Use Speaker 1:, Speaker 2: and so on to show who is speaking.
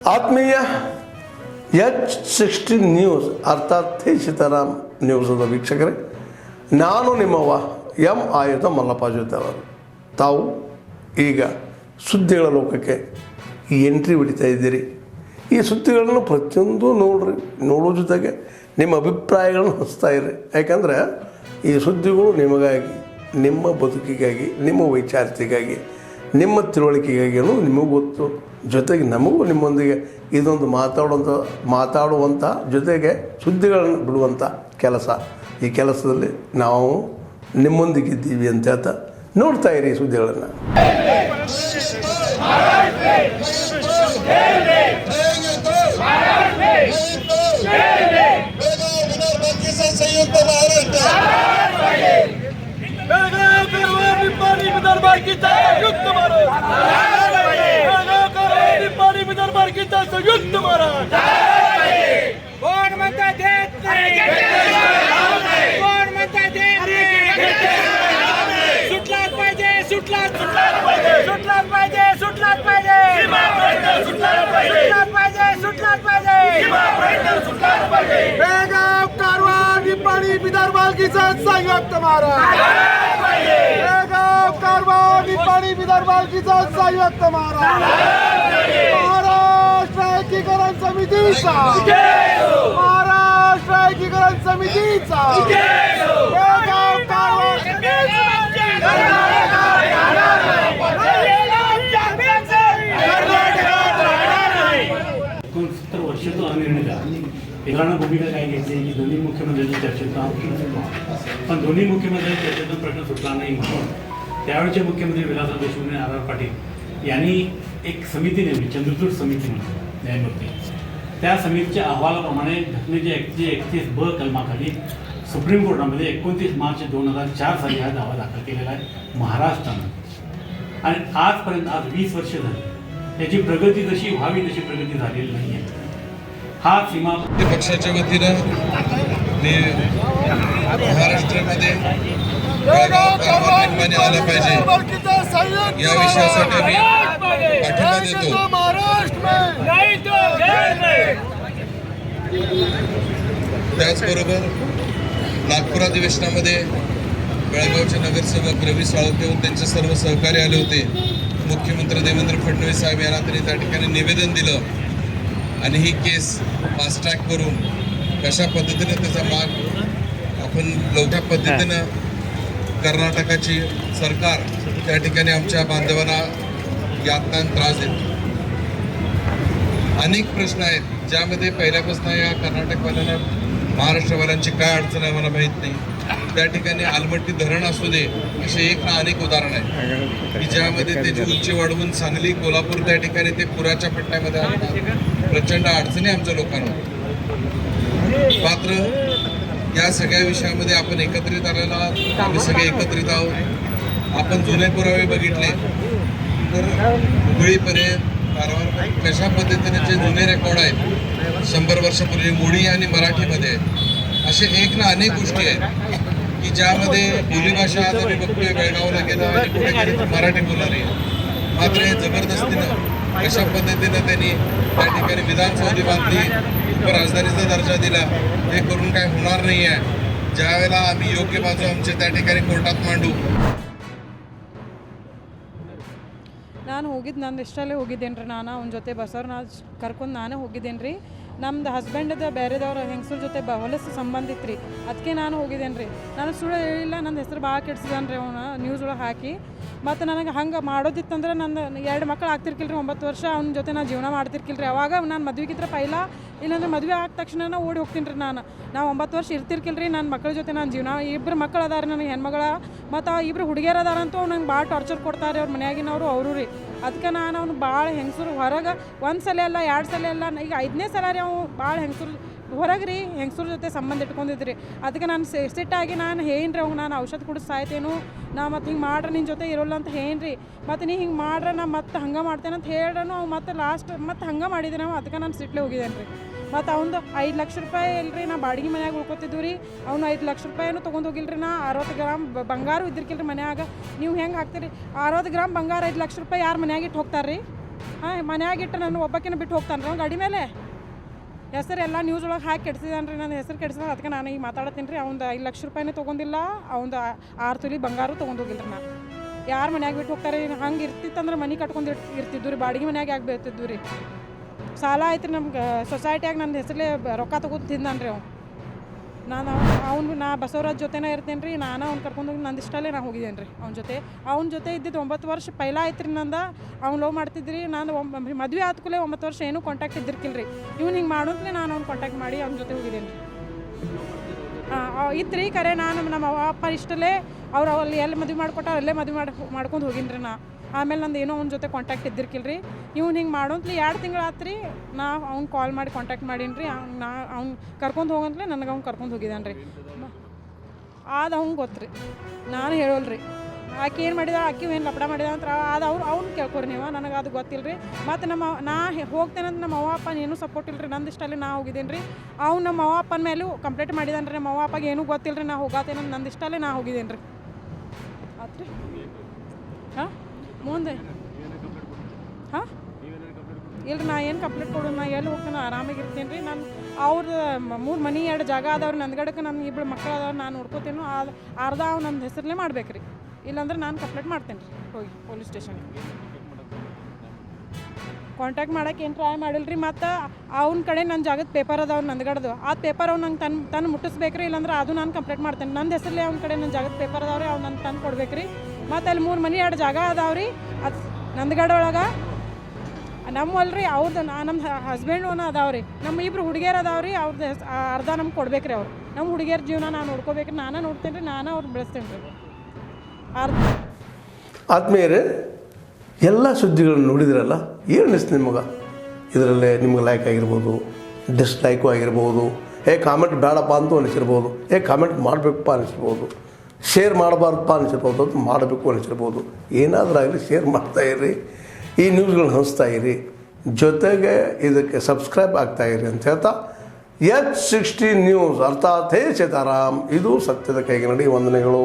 Speaker 1: ಆತ್ಮೀಯ H60 news ಅರ್ಥಾತ್ ಸೀತಾರಾಮ್ ನ್ಯೂಸದ ವೀಕ್ಷಕರೇ, ನಾನು ನಿಮ್ಮವ ಎಂ ಆಯುಧ ಮಲ್ಲಪ್ಪ ಜೊತೆ ಅವರು. ತಾವು ಈಗ ಸುದ್ದಿಗಳ ಲೋಕಕ್ಕೆ ಎಂಟ್ರಿ ಹೊಡಿತಾ ಇದ್ದೀರಿ. ಈ ಸುದ್ದಿಗಳನ್ನು ಪ್ರತಿಯೊಂದು ನೋಡೋ ಜೊತೆಗೆ ನಿಮ್ಮ ಅಭಿಪ್ರಾಯಗಳನ್ನು ಹಂಚ್ತಾ ಇರಿ. ಯಾಕಂದರೆ ಈ ಸುದ್ದಿಗಳು ನಿಮಗಾಗಿ, ನಿಮ್ಮ ಬದುಕಿಗಾಗಿ, ನಿಮ್ಮ ವೈಚಾರಿಕೆಗಾಗಿ, ನಿಮ್ಮ ತಿಳುವಳಿಕೆಗಾಗಿಯೂ ನಿಮಗೂ ಗೊತ್ತು. ಜೊತೆಗೆ ನಮಗೂ ನಿಮ್ಮೊಂದಿಗೆ ಇದೊಂದು ಮಾತಾಡುವಂಥ ಜೊತೆಗೆ ಸುದ್ದಿಗಳನ್ನು ಬಿಡುವಂಥ ಕೆಲಸ. ಈ ಕೆಲಸದಲ್ಲಿ ನಾವು ನಿಮ್ಮೊಂದಿಗಿದ್ದೀವಿ ಅಂತ ಹೇಳ್ತಾ ನೋಡ್ತಾ ಇರಿ ಸುದ್ದಿಗಳನ್ನು.
Speaker 2: संयुक्त कोण म्हणता देत नाही, कोण म्हणता देत नाही, सुटलाच पाहिजे, सुटलाच पाहिजे, सुटलाच पाहिजे, सुटलाच पाहिजे, सुटलाच पाहिजे, सुटलाच पाहिजे. बेळगाव, कारवार, निपाणी, विदर्भ किसान संयुक्त महाराष्ट्र. बेळगाव, कारवार, निपाणी, विदर्भ किसान संयुक्त महाराष्ट्र एकीकरण समितीचा, महाराष्ट्र एकीकरण समितीचा बेळगाव, कारवार,
Speaker 3: 69 वर्षाचा निर्णय झाला. एकानं भूमिका काय घेतली की दोन्ही मुख्यमंत्र्यांच्या चर्चेचा पण दोन्ही मुख्यमंत्र्यांच्या चर्चेतून प्रश्न सुटला नाही म्हणून त्यावेळेचे मुख्यमंत्री विलासराव देशमुख आणि आर पाटील यांनी एक समिती नेमली, चंद्रचूड समिती म्हणून न्यायमूर्ती. त्या समितीच्या अहवालाप्रमाणे घटनेच्या 131 ब कलमाखाली सुप्रीम कोर्टामध्ये 29 मार्च 2004 साली हा दावा दाखल केलेला आहे महाराष्ट्रानं. आणि आजपर्यंत आज 20 वर्ष झाली त्याची प्रगती जशी व्हावी तशी प्रगती झालेली नाही आहे. हा सीमा
Speaker 4: पक्षाच्या वतीनं मी महाराष्ट्रामध्ये बेळगाव, कारवार, निपाणी आलं पाहिजे या विषयासाठी मी पाठिंबा देतो. त्याचबरोबर नागपूर अधिवेशनामध्ये बेळगावचे नगरसेवक रवी साळुंखे त्यांचे सर्व सहकारी आले होते. मुख्यमंत्री देवेंद्र फडणवीस साहेब यांना त्यांनी त्या ठिकाणी निवेदन दिलं आणि ही केस फास्ट ट्रॅक करून कशा पद्धतीने त्याचा माग आपण लवकर पद्धतीनं कर्नाटकाची सरकार त्या ठिकाणी आमच्या बांधवांना यातना त्रास देते. अनेक प्रश्न आहेत ज्यामध्ये पहिल्यापासून या कर्नाटकवाल्यांना महाराष्ट्रवाल्यांची काय अडचण आहे मला माहीत नाही. त्या ठिकाणी आलमट्टी धरण असू दे असे एक ना अनेक उदाहरण आहे की ज्यामध्ये त्याची उंची वाढवून सांगली, कोल्हापूर त्या ठिकाणी ते पुराच्या पट्ट्यामध्ये प्रचंड अडचणी आमच्या लोकांना. मात्र या सगळ्या विषयामध्ये आपण एकत्रित आलेला आम्ही सगळे एकत्रित आहोत. आपण जुने पुरावे बघितले तर हुबळीपर्यंत कारवार कशा पद्धतीने जे जुने रेकॉर्ड आहेत 100 वर्षापूर्वी मोडी आणि मराठीमध्ये असे एक ना अनेक गोष्टी आहेत की ज्यामध्ये बोलीभाषा आज आम्ही बघतोय बेळगावला गेलो आणि कुठे गेली तर मराठी बोलणारी आहे. मात्र हे जबरदस्तीनं कशा पद्धतीनं त्यांनी त्या ठिकाणी विधानसौधी बांधली, उपराजधानीचा दर्जा दिला, ते करून काय होणार नाही आहे. ज्यावेळेला आम्ही योग्य बाजू आमच्या त्या ठिकाणी कोर्टात मांडू.
Speaker 5: ನಾನು ಹೋಗಿದ್ದು ನನ್ನ ಇಷ್ಟಲ್ಲೇ ಹೋಗಿದ್ದೇನೆ ರೀ. ನಾನು ಅವನ ಜೊತೆ ಬಸವ್ರನ್ನ ಕರ್ಕೊಂಡು ನಾನೇ ಹೋಗಿದ್ದೇನೆ ರೀ. ನಮ್ದು ಹಸ್ಬೆಂಡದ ಬೇರೆದವ್ರ ಹೆಂಗಸ್ರ ಜೊತೆ ಹೊಲಸು ಸಂಬಂಧ ಇತ್ತು ರೀ, ಅದಕ್ಕೆ ನಾನು ಹೋಗಿದ್ದೇನೆ ರೀ. ನಾನು ಸುಳ್ಳು ಹೇಳಿಲ್ಲ, ನನ್ನ ಹೆಸರು ಭಾಳ ಕೆಡ್ಸಿದಾನೆ ರೀ ಅವನು ನ್ಯೂಸ್ ಒಳಗೆ ಹಾಕಿ. ಮತ್ತು ನನಗೆ ಹಂಗೆ ಮಾಡೋದಿತ್ತಂದ್ರೆ ನನ್ನ 2 ಮಕ್ಕಳು ಆಗ್ತಿರ್ಕಿಲ್ಲ ರೀ, 9 ವರ್ಷ ಅವನ ಜೊತೆ ನಾನು ಜೀವನ ಮಾಡ್ತಿರ್ಕಿಲ್ಲ ರೀ. ಅವಾಗ ನಾನು ಮದುವೆಗಿದ್ರೆ ಪೈಲ, ಇಲ್ಲಾಂದ್ರೆ ಮದುವೆ ಆದ ತಕ್ಷಣ ಓಡಿ ಹೋಗ್ತೀನಿ ರೀ. ನಾವು 9 ವರ್ಷ ಇರ್ತಿರ್ಕಿಲ್ಲ ರೀ. ನನ್ನ ಮಕ್ಕಳ ಜೊತೆ ನಾನು ಜೀವನ, 2 ಮಕ್ಕಳು ಅದಾರ ನನಗೆ ಹೆಣ್ಮಗಳ, ಮತ್ತು 2 ಹುಡುಗಿಯರು ಅದಾರಂತೂ ನಂಗೆ ಭಾಳ ಟಾರ್ಚರ್ ಕೊಡ್ತಾರೆ ಅವ್ರ ಮನೆಯಾಗಿನವರು ಅವರು ರೀ. ಅದಕ್ಕೆ ನಾನು ಅವ್ನು ಭಾಳ ಹೆಂಗಸರು ಹೊರಗೆ 1 ಸಲ ಅಲ್ಲ 2 ಸಲ ಅಲ್ಲ, ಈಗ 5ನೇ ಸಲ ರೀ ಅವು ಭಾಳ ಹೆಂಗಸರು ಹೊರಗೆ ರೀ ಹೆಂಗಸ್ರ ಜೊತೆ ಸಂಬಂಧ ಇಟ್ಕೊಂಡಿದ್ರಿ. ಅದಕ್ಕೆ ನಾನು ಸಿಟ್ಟಾಗಿ ನಾನು ಏನು ರೀ ಅವ್ನು ನಾನು ಔಷಧ ಕುಡಿದು ಸಾಯ್ತೇನು, ನಾ ಮತ್ತು ಹಿಂಗೆ ಮಾಡ್ರೆ ನಿನ್ನ ಜೊತೆ ಇರೋಲ್ಲ ಅಂತ ಏನು ರೀ. ಮತ್ತು ನೀ ಹಿಂಗೆ ಮಾಡ್ರೆ ನಾ ಮತ್ತೆ ಹಂಗೆ ಮಾಡ್ತೇನೆ ಅಂತ ಹೇಳ್ರನು ಅವು ಮತ್ತು ಲಾಸ್ಟ್ ಮತ್ತು ಹಂಗೆ ಮಾಡಿದ್ದೆ ನಾವು. ಅದಕ್ಕೆ ನಾನು ಸಿಟ್ಲೆ ಹೋಗಿದ್ದೇನೆ ರೀ. ಮತ್ತು ಅವ್ನು 5 ಲಕ್ಷ ರೂಪಾಯಿ ಇಲ್ರಿ, ನಾ ಬಾಡಿಗೆ ಮನ್ಯಾಗ ಉಳ್ಕೊತಿದ್ವಿ ರೀ. ಅವ್ನು 5 ಲಕ್ಷ ರೂಪಾಯಿನೂ ತೊಗೊಂಡು ಹೋಗಿಲ್ರಿ. ನಾ 60 ಗ್ರಾಮ್ ಬಂಗಾರ ಇದ್ದಿರ್ಕಿಲ್ರಿ ಮನ್ಯಾಗ. ನೀವು ಹೆಂಗೆ ಹಾಕ್ತೀರಿ 60 ಗ್ರಾಮ್ ಬಂಗಾರ 5 ಲಕ್ಷ ರೂಪಾಯಿ ಯಾರು ಮನ್ಯಾಗ ಇಟ್ಟು ಹೋಗ್ತಾರೆ ರೀ? ಹಾಂ ಮನ್ಯಾಗಿಟ್ಟು ನಾನು ಒಬ್ಬಕ್ಕಿನ ಬಿಟ್ಟು ಹೋಗ್ತಾನೆ ರೀ ಅವ್ನು ಗಾಡಿ ಮೇಲೆ ಹೆಸರು ಎಲ್ಲ ನ್ಯೂಸ್ ಒಳಗೆ ಹಾಕಿ ಕೆಡ್ಸಿದಾನೆ ರೀ ನನ್ನ ಹೆಸರು ಕೆಡ್ಸಿದ ಅದಕ್ಕೆ ನಾನು ಈಗ ಮಾತಾಡತ್ತೀನಿ ರೀ ಅವ್ನು 5 ಲಕ್ಷ ರೂಪಾಯಿನೇ ತೊಗೊಂಡಿಲ್ಲ ಅವ್ನು 6 ತೊಲಿ ಬಂಗಾರ ತೊಗೊಂಡು ಹೋಗಿಲ್ಲ ರೀ ನಾನು ಯಾರು ಮನ್ಯಾಗ ಬಿಟ್ಟು ಹೋಗ್ತಾರೆ ಹಂಗೆ ಇರ್ತಿತ್ತಂದ್ರೆ ಮನೆ ಕಟ್ಕೊಂಡು ಇರ್ತಿದ್ವು ರೀ ಬಾಡಿಗೆ ಮನ್ಯಾಗ ಯಾಕೆ ಬೀಳ್ತಿದ್ವು ರೀ ಸಾಲ ಆಯ್ತು ರೀ ನಮ್ಗೆ ಸೊಸೈಟಿಯಾಗ ನನ್ನ ಹೆಸರಲ್ಲೇ ರೊಕ್ಕ ತೊಗೊಂಡು ತಿಂದಾನೆ ರೀ ನಾನು ನಾ ಬಸವರಾಜ್ ಜೊತೆನೇ ಇರ್ತೇನೆ ರೀ ನಾನು ಅವ್ನು ಕರ್ಕೊಂಡೋಗಿ ನಂದು ಇಷ್ಟಲ್ಲೇ ನಾನು ಹೋಗಿದ್ದೇನೆ ರೀ ಅವ್ನ ಜೊತೆ ಇದ್ದಿದ್ದು 9 ವರ್ಷ ಪೈಲ ಆಯ್ತು ರೀ ನಂದು ಅವ್ನು ಲವ್ ಮಾಡ್ತಿದ್ರಿ ನಾನು ಮದುವೆ ಆದ್ಕೂಲೆ 9 ವರ್ಷ ಏನೂ ಕಾಂಟ್ಯಾಕ್ಟ್ ಇದ್ದಿರ್ಕಿಲ್ಲ ರೀ ಇವ್ನು ಹಿಂಗೆ ಮಾಡೋದ್ಲೇ ನಾನು ಅವ್ನು ಕಾಂಟ್ಯಾಕ್ಟ್ ಮಾಡಿ ಅವ್ನ ಜೊತೆ ಹೋಗಿದ್ದೇನೆ ರೀ ಇತ್ತು ರೀ ಕರೆ ನಾನು ನಮ್ಮ ಅವ್ವ ಅಪ್ಪ ಇಷ್ಟಲ್ಲೇ ಅವ್ರು ಅಲ್ಲಿ ಎಲ್ಲಿ ಮದುವೆ ಮಾಡ್ಕೊಟ್ಟಾರ ಅಲ್ಲೇ ಮದುವೆ ಮಾಡ್ಕೊಂಡು ಹೋಗಿನಿ ರೀ ನಾ ಆಮೇಲೆ ನಂದು ಏನೋ ಅವ್ನ ಜೊತೆ ಕಾಂಟ್ಯಾಕ್ಟ್ ಇದ್ದಿರ್ಕಿಲ್ಲ ರೀ ಇವ್ನು ಹಿಂಗೆ ಮಾಡೋಂತ್ಲಿ 2 ತಿಂಗಳು ಆತು ರೀ ನಾ ಅವ್ನು ಕಾಲ್ ಮಾಡಿ ಕಾಂಟ್ಯಾಕ್ಟ್ ಮಾಡೀನಿ ರೀ ಅವ್ನು ಕರ್ಕೊಂಡು ಹೋಗಂತ್ಲೆ ನನಗೆ ಅವ್ನು ಕರ್ಕೊಂಡು ಹೋಗಿದ್ದಾನೆ ರೀ ಅದು ಅವ್ನು ಗೊತ್ತು ರೀ ನಾನು ಹೇಳೋಲ್ಲ ರೀ ಆಕೆ ಏನು ಮಾಡಿದ ಆಕೆ ಏನು ಲಪಡ ಮಾಡಿದ ಅಂತ ಅದು ಅವ್ನು ಕೇಳ್ಕೊರಿ ನೀವು ನನಗೆ ಅದು ಗೊತ್ತಿಲ್ಲ ರೀ ಮತ್ತು ನಾ ಹೋಗ್ತೇನೆ ಅಂತ ನಮ್ಮ ಅವ್ವ ಅಪ್ಪನ ಏನೂ ಸಪೋರ್ಟ್ ಇಲ್ಲ ರೀ ನಂದು ಇಷ್ಟಲ್ಲಿ ನಾ ಹೋಗಿದ್ದೇನೆ ರೀ ಅವ್ನು ನಮ್ಮ ಅವ್ವ ಅಪ್ಪನ ಮೇಲೂ ಕಂಪ್ಲೇಂಟ್ ಮಾಡಿದಾನೆ ರೀ ನಮ್ಮ ಅವ್ವ ಅಪ್ಪಗೆ ಏನೂ ಗೊತ್ತಿಲ್ಲ ರೀ ನಾ ಹೋಗತ್ತೇನೆ ಅಂತ ನಂದು ಇಷ್ಟಲ್ಲೇ ನಾ ಹೋಗಿದ್ದೇನೆ ರೀ ಆತು ರೀ ಹಾಂ ಮುಂದೆ ಹಾಂ ಇಲ್ರಿ ನಾ ಏನು ಕಂಪ್ಲೇಂಟ್ ಕೊಡೋದು ನಾ ಎಲ್ಲಿ ಹೋಗ್ತೇನೆ ಆರಾಮಾಗಿ ಇರ್ತೀನಿ ರೀ ನಾನು ಅವ್ರದ್ದು 3 ಮನೆ 2 ಜಾಗ ಅದಾವ್ರಿ ನಂದ್ಗಡಕ್ಕೆ ನನ್ನ 2 ಮಕ್ಕಳು ಅದಾವ್ರು ನಾನು ನೋಡ್ಕೋತೇನೋ ಅರ್ಧ ಅವ್ನು ನನ್ನ ಹೆಸರಲ್ಲೇ ಮಾಡ್ಬೇಕು ರೀ ಇಲ್ಲಾಂದ್ರೆ ನಾನು ಕಂಪ್ಲೇಂಟ್ ಮಾಡ್ತೇನೆ ರೀ ಹೋಗಿ ಪೊಲೀಸ್ ಸ್ಟೇಷನ್ಗೆ ಕಾಂಟ್ಯಾಕ್ಟ್ ಮಾಡೋಕೆ ಏನು ಟ್ರೈ ಮಾಡಿಲ್ಲ ರೀ ಮತ್ತು ಅವ್ನ ಕಡೆ ನನ್ನ ಜಾಗದ ಪೇಪರ್ ಅದಾವ್ರು ನಂದ್ಗಡ್ದು ಆ ಪೇಪರ್ ಅವ್ನು ನಂಗೆ ತಂದು ಮುಟ್ಟಿಸ್ಬೇಕು ರೀ ಇಲ್ಲಾಂದ್ರೆ ಅದು ನಾನು ಕಂಪ್ಲೇಂಟ್ ಮಾಡ್ತೇನೆ ನನ್ನ ಹೆಸರಲ್ಲೇ ಅವ್ನ ಕಡೆ ನನ್ನ ಜಾಗದ ಪೇಪರ್ ಅದಾವ್ರಿ ಅವ್ನು ನನ್ನ ತಂದು ಕೊಡ್ಬೇಕು ರೀ ಮತ್ತು ಅಲ್ಲಿ 3 ಮನೆ 2 ಜಾಗ ಅದಾವ್ರಿ ಅದು ನಂದ್ಗಡ ಒಳಗೆ ನಮ್ಮಲ್ರಿ ಅವ್ರದ್ದು ನಮ್ಮ ಹಸ್ಬೆಂಡ್ ಓನ ಅದಾವ್ರಿ ನಮ್ಮ 2 ಹುಡುಗಿಯರು ಅದಾವ್ರಿ ಅವ್ರದ್ದು ಅರ್ಧ ನಮ್ಗೆ ಕೊಡ್ಬೇಕು ರೀ ಅವ್ರು ನಮ್ಮ ಹುಡುಗಿಯರ ಜೀವನ ನಾನು ನೋಡ್ಕೋಬೇಕು ನಾನೇ ನೋಡ್ತೇನೆ ರೀ ನಾನೇ ಅವ್ರು ಬೆಳೆಸ್ತೇನೆ ರೀ
Speaker 1: ಆತ್ಮೀಯರೇ ಎಲ್ಲ ಸುದ್ದಿಗಳನ್ನು ನೋಡಿದ್ರಲ್ಲ ಏನು ಅನಿಸ್ತು ನಿಮಗೆ ಇದರಲ್ಲೇ ನಿಮ್ಗೆ ಲೈಕ್ ಆಗಿರ್ಬೋದು ಡಿಸ್ಲೈಕು ಆಗಿರ್ಬೋದು ಕಾಮೆಂಟ್ ಬೇಡಪ್ಪ ಅಂತೂ ಅನಿಸಿರ್ಬೋದು ಕಾಮೆಂಟ್ ಮಾಡಬೇಕಪ್ಪ ಅನಿಸಿರ್ಬೋದು ಶೇರ್ ಮಾಡಬಾರ್ದಪ್ಪ ಅನಿಸಿರ್ಬೋದು ಅಂತ ಮಾಡಬೇಕು ಅನಿಸಿರ್ಬೋದು ಏನಾದರೂ ಆಗಲಿ ಶೇರ್ ಮಾಡ್ತಾಯಿರಿ ಈ ನ್ಯೂಸ್ಗಳನ್ನ ಹಂಚ್ತಾ ಇರಿ ಜೊತೆಗೆ ಇದಕ್ಕೆ ಸಬ್ಸ್ಕ್ರೈಬ್ ಆಗ್ತಾಯಿರಿ ಅಂತ ಹೇಳ್ತಾ H16 ನ್ಯೂಸ್ ಅರ್ಥಾತ್ ಹೇ ಸೀತಾರಾಮ್ ಇದು ಸತ್ಯದ ಕೈಗೆ ನಡಿ ವಂದನೆಗಳು.